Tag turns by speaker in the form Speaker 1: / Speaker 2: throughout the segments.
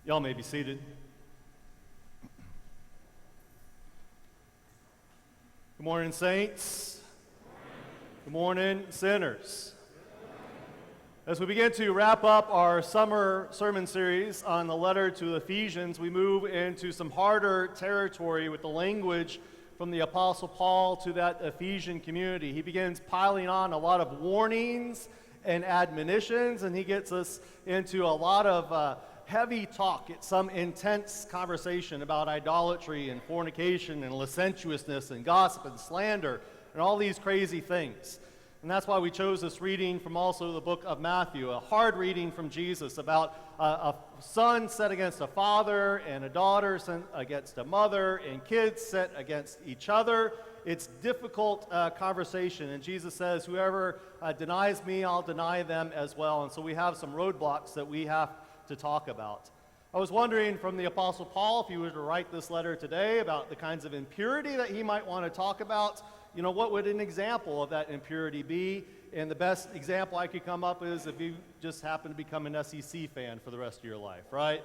Speaker 1: Y'all may be seated. Good morning, saints. Good morning, sinners. As we begin to wrap up our summer sermon series on the letter to Ephesians, we move into some harder territory with the language from the Apostle Paul to that Ephesian community. He begins piling on a lot of warnings and admonitions, and he gets us into a lot of heavy talk. It's some intense conversation about idolatry and fornication and licentiousness and gossip and slander and all these crazy things. And that's why we chose this reading from also the book of Matthew, a hard reading from Jesus about a son set against a father and a daughter set against a mother and kids set against each other. It's difficult conversation, and Jesus says, whoever denies me, I'll deny them as well. And so we have some roadblocks that we have to talk about. I was wondering from the Apostle Paul, if he were to write this letter today about the kinds of impurity that he might want to talk about, what would an example of that impurity be? And the best example I could come up is if you just happen to become an SEC fan for the rest of your life, right?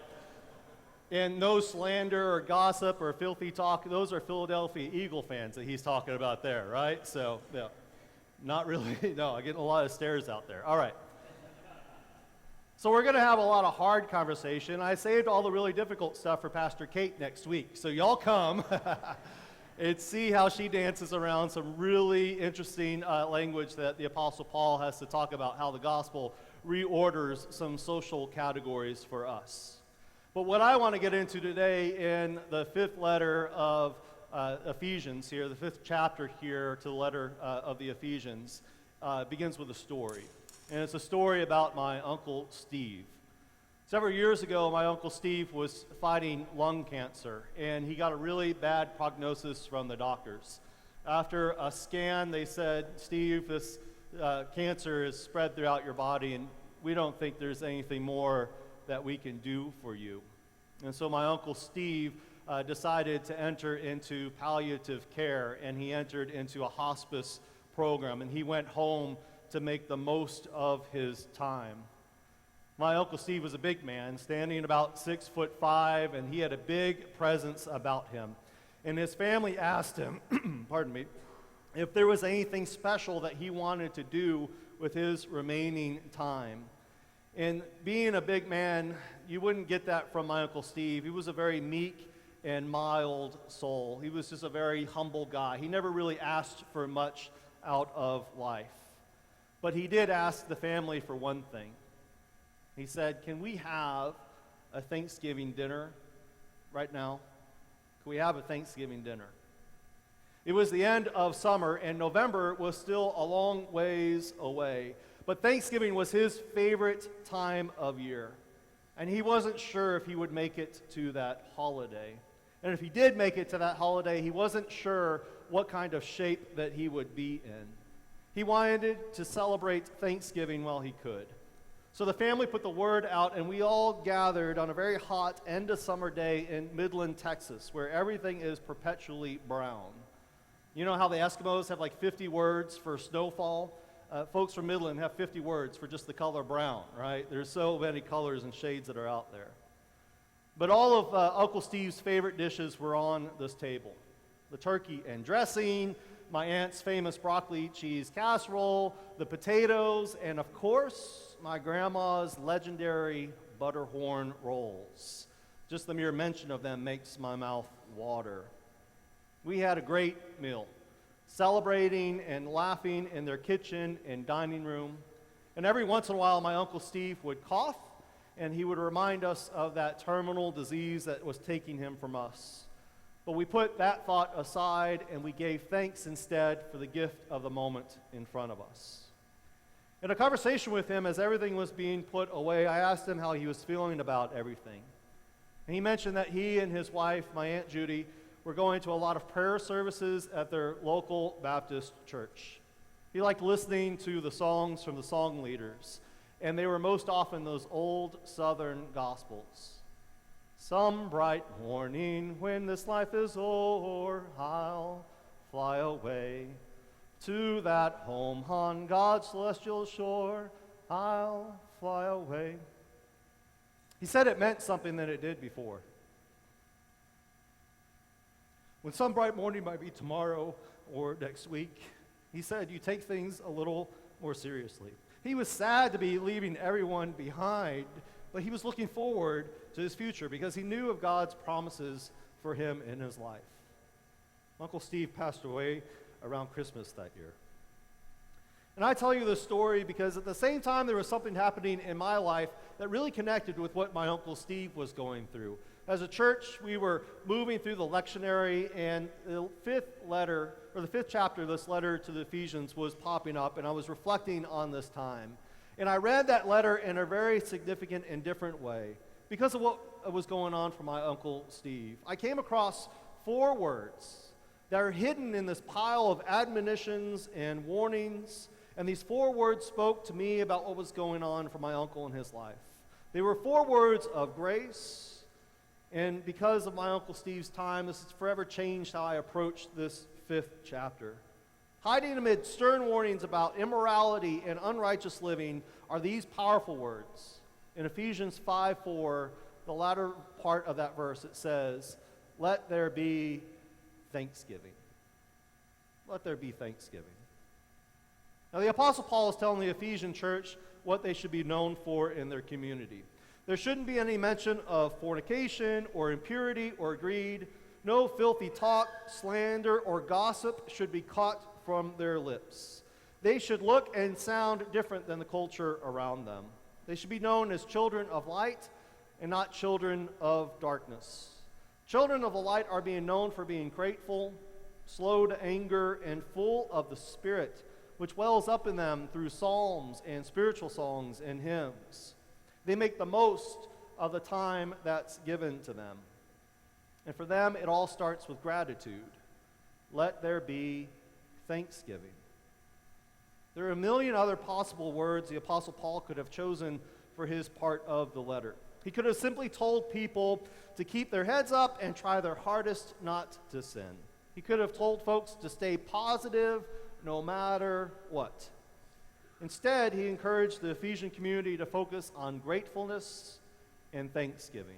Speaker 1: And no slander or gossip or filthy talk, those are Philadelphia Eagle fans that he's talking about there, right? So, no, not really. No, I get a lot of stares out there. All right. So we're going to have a lot of hard conversation. I saved all the really difficult stuff for Pastor Kate next week. So y'all come and see how she dances around some really interesting language that the Apostle Paul has to talk about, how the gospel reorders some social categories for us. But what I want to get into today in the fifth letter of Ephesians here, the fifth chapter here to the letter of the Ephesians, begins with a story. And it's a story about my Uncle Steve. Several years ago, my Uncle Steve was fighting lung cancer, and he got a really bad prognosis from the doctors. After a scan, they said, Steve, this cancer is spread throughout your body, and we don't think there's anything more that we can do for you. And so my Uncle Steve decided to enter into palliative care, and he entered into a hospice program, and he went home to make the most of his time. My Uncle Steve was a big man, standing about 6'5", and he had a big presence about him. And his family asked him, pardon me, if there was anything special that he wanted to do with his remaining time. And being a big man, you wouldn't get that from my Uncle Steve. He was a very meek and mild soul. He was just a very humble guy. He never really asked for much out of life. But he did ask the family for one thing. He said, can we have a Thanksgiving dinner right now? Can we have a Thanksgiving dinner? It was the end of summer, and November was still a long ways away. But Thanksgiving was his favorite time of year. And he wasn't sure if he would make it to that holiday. And if he did make it to that holiday, he wasn't sure what kind of shape that he would be in. He wanted to celebrate Thanksgiving while he could. So the family put the word out, and we all gathered on a very hot end of summer day in Midland, Texas, where everything is perpetually brown. You know how the Eskimos have like 50 words for snowfall? Folks from Midland have 50 words for just the color brown, right? There's so many colors and shades that are out there. But all of Uncle Steve's favorite dishes were on this table. The turkey and dressing, my aunt's famous broccoli cheese casserole, the potatoes, and of course, my grandma's legendary butterhorn rolls. Just the mere mention of them makes my mouth water. We had a great meal, celebrating and laughing in their kitchen and dining room. And every once in a while, my Uncle Steve would cough, and he would remind us of that terminal disease that was taking him from us. But we put that thought aside, and we gave thanks instead for the gift of the moment in front of us. In a conversation with him, as everything was being put away, I asked him how he was feeling about everything. And he mentioned that he and his wife, my Aunt Judy, were going to a lot of prayer services at their local Baptist church. He liked listening to the songs from the song leaders, and they were most often those old Southern gospels. Some bright morning when this life is o'er, I'll fly away to that home on God's celestial shore. I'll fly away. He said it meant something that it did before. When some bright morning might be tomorrow or next week, he said, you take things a little more seriously. He was sad to be leaving everyone behind, but he was looking forward to his future because he knew of God's promises for him in his life. Uncle Steve passed away around Christmas that year. And I tell you this story because at the same time there was something happening in my life that really connected with what my Uncle Steve was going through. As a church, we were moving through the lectionary, and the fifth chapter of this letter to the Ephesians was popping up, and I was reflecting on this time. And I read that letter in a very significant and different way because of what was going on for my Uncle Steve. I came across 4 words that are hidden in this pile of admonitions and warnings, and these 4 words spoke to me about what was going on for my uncle in his life. They were 4 words of grace. And because of my Uncle Steve's time, this has forever changed how I approach this 5th chapter. Hiding amid stern warnings about immorality and unrighteous living are these powerful words. In Ephesians 5:4, the latter part of that verse, it says, let there be thanksgiving. Let there be thanksgiving. Now the Apostle Paul is telling the Ephesian church what they should be known for in their community. There shouldn't be any mention of fornication or impurity or greed. No filthy talk, slander, or gossip should be caught from their lips. They should look and sound different than the culture around them. They should be known as children of light and not children of darkness. Children of the light are being known for being grateful, slow to anger, and full of the Spirit, which wells up in them through psalms and spiritual songs and hymns. They make the most of the time that's given to them. And for them, it all starts with gratitude. Let there be thanksgiving. There are a million other possible words the Apostle Paul could have chosen for his part of the letter. He could have simply told people to keep their heads up and try their hardest not to sin. He could have told folks to stay positive no matter what. Instead, he encouraged the Ephesian community to focus on gratefulness and thanksgiving.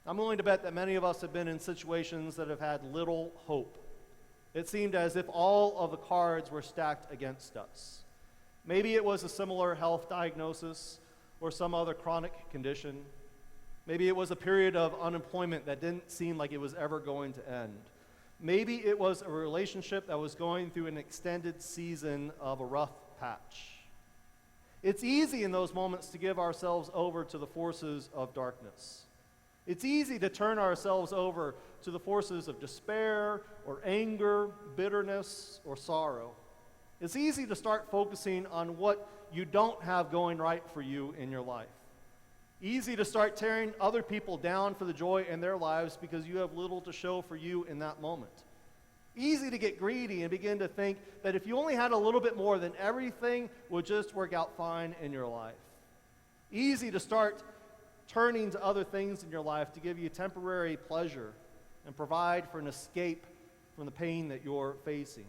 Speaker 1: I'm willing to bet that many of us have been in situations that have had little hope. It seemed as if all of the cards were stacked against us. Maybe it was a similar health diagnosis or some other chronic condition. Maybe it was a period of unemployment that didn't seem like it was ever going to end. Maybe it was a relationship that was going through an extended season of a rough patch. It's easy in those moments to give ourselves over to the forces of darkness. It's easy to turn ourselves over to the forces of despair or anger, bitterness, or sorrow. It's easy to start focusing on what you don't have going right for you in your life. Easy to start tearing other people down for the joy in their lives because you have little to show for you in that moment. Easy to get greedy and begin to think that if you only had a little bit more, then everything would just work out fine in your life. Easy to start turning to other things in your life to give you temporary pleasure and provide for an escape from the pain that you're facing.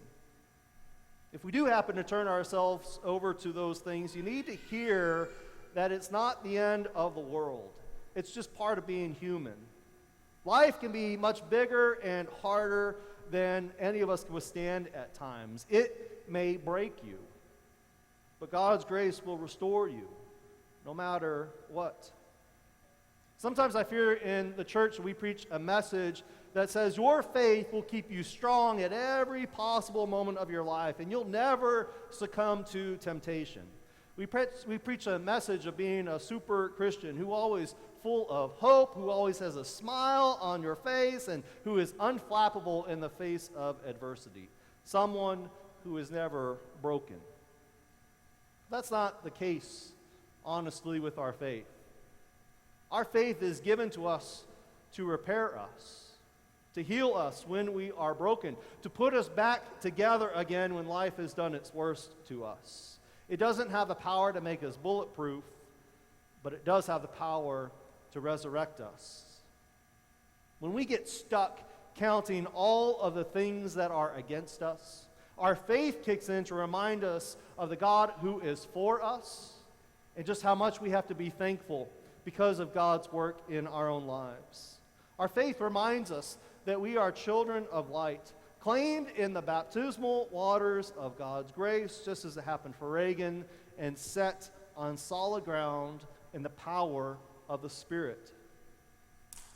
Speaker 1: If we do happen to turn ourselves over to those things, you need to hear that it's not the end of the world. It's just part of being human. Life can be much bigger and harder than any of us can withstand at times. It may break you, but God's grace will restore you no matter what. Sometimes I fear in the church we preach a message that says your faith will keep you strong at every possible moment of your life, and you'll never succumb to temptation. We preach a message of being a super Christian who always full of hope, who always has a smile on your face, and who is unflappable in the face of adversity. Someone who is never broken. That's not the case, honestly, with our faith. Our faith is given to us to repair us, to heal us when we are broken, to put us back together again when life has done its worst to us. It doesn't have the power to make us bulletproof, but it does have the power to resurrect us. When we get stuck counting all of the things that are against us, our faith kicks in to remind us of the God who is for us and just how much we have to be thankful because of God's work in our own lives. Our faith reminds us that we are children of light, claimed in the baptismal waters of God's grace, just as it happened for Reagan, and set on solid ground in the power of the Spirit.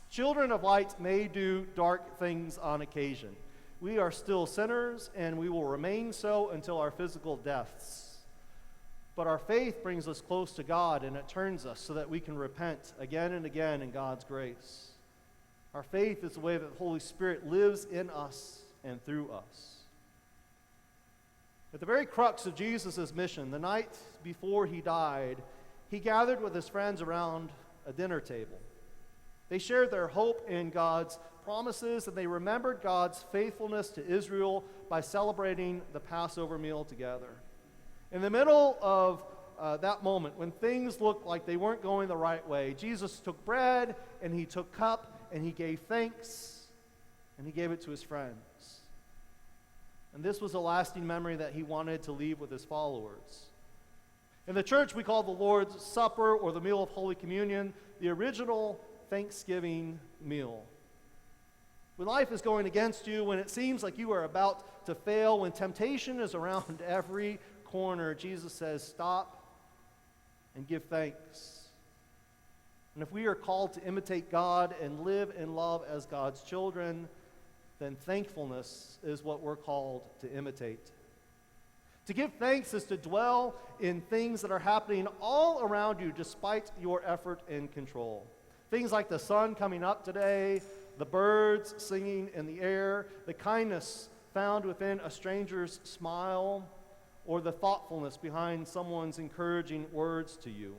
Speaker 1: Children of light may do dark things on occasion. We are still sinners, and we will remain so until our physical deaths. But our faith brings us close to God, and it turns us so that we can repent again and again in God's grace. Our faith is the way that the Holy Spirit lives in us and through us. At the very crux of Jesus' mission, the night before he died, he gathered with his friends around a dinner table. They shared their hope in God's promises, and they remembered God's faithfulness to Israel by celebrating the Passover meal together. In the middle of that moment, when things looked like they weren't going the right way, Jesus took bread, and he took cup, and he gave thanks, and he gave it to his friends. And this was a lasting memory that he wanted to leave with his followers. In the church, we call the Lord's Supper, or the meal of Holy Communion, the original Thanksgiving meal. When life is going against you, when it seems like you are about to fail, when temptation is around every corner, Jesus says, stop and give thanks. And if we are called to imitate God and live in love as God's children, then thankfulness is what we're called to imitate. To give thanks is to dwell in things that are happening all around you despite your effort and control. Things like the sun coming up today, the birds singing in the air, the kindness found within a stranger's smile, or the thoughtfulness behind someone's encouraging words to you.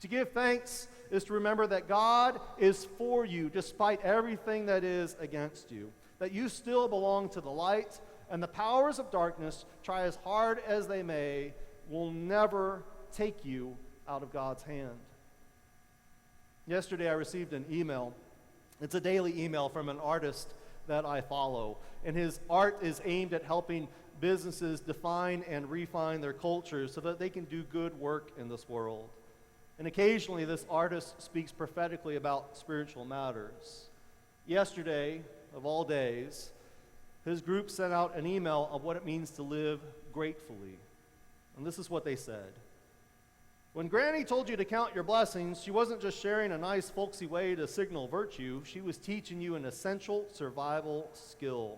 Speaker 1: To give thanks is to remember that God is for you despite everything that is against you, that you still belong to the light, and the powers of darkness, try as hard as they may, will never take you out of God's hand. Yesterday I received an email. It's a daily email from an artist that I follow, and his art is aimed at helping businesses define and refine their cultures so that they can do good work in this world. And occasionally this artist speaks prophetically about spiritual matters. Yesterday, of all days, his group sent out an email of what it means to live gratefully. And this is what they said. When Granny told you to count your blessings, she wasn't just sharing a nice folksy way to signal virtue. She was teaching you an essential survival skill.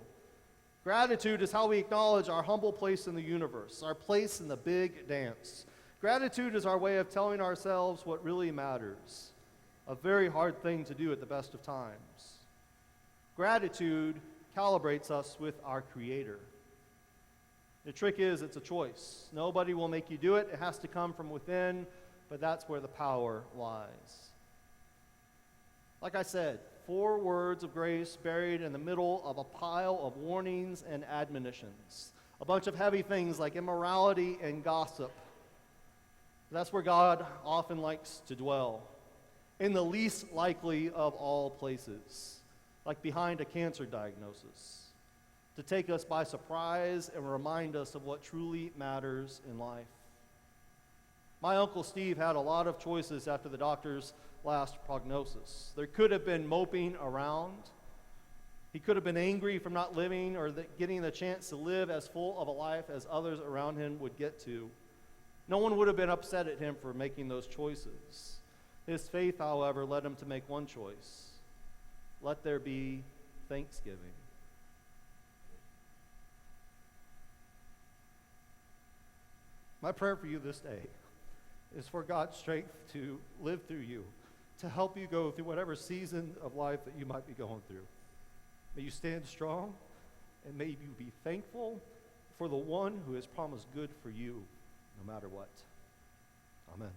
Speaker 1: Gratitude is how we acknowledge our humble place in the universe, our place in the big dance. Gratitude is our way of telling ourselves what really matters, a very hard thing to do at the best of times. Gratitude calibrates us with our Creator. The trick is, it's a choice. Nobody will make you do it. It has to come from within, but that's where the power lies. Like I said, 4 words of grace buried in the middle of a pile of warnings and admonitions. A bunch of heavy things like immorality and gossip. That's where God often likes to dwell. In the least likely of all places, like behind a cancer diagnosis, to take us by surprise and remind us of what truly matters in life. My Uncle Steve had a lot of choices after the doctor's last prognosis. There could have been moping around. He could have been angry from not living or getting the chance to live as full of a life as others around him would get to. No one would have been upset at him for making those choices. His faith, however, led him to make one choice. Let there be thanksgiving. My prayer for you this day is for God's strength to live through you, to help you go through whatever season of life that you might be going through. May you stand strong, and may you be thankful for the one who has promised good for you, no matter what. Amen.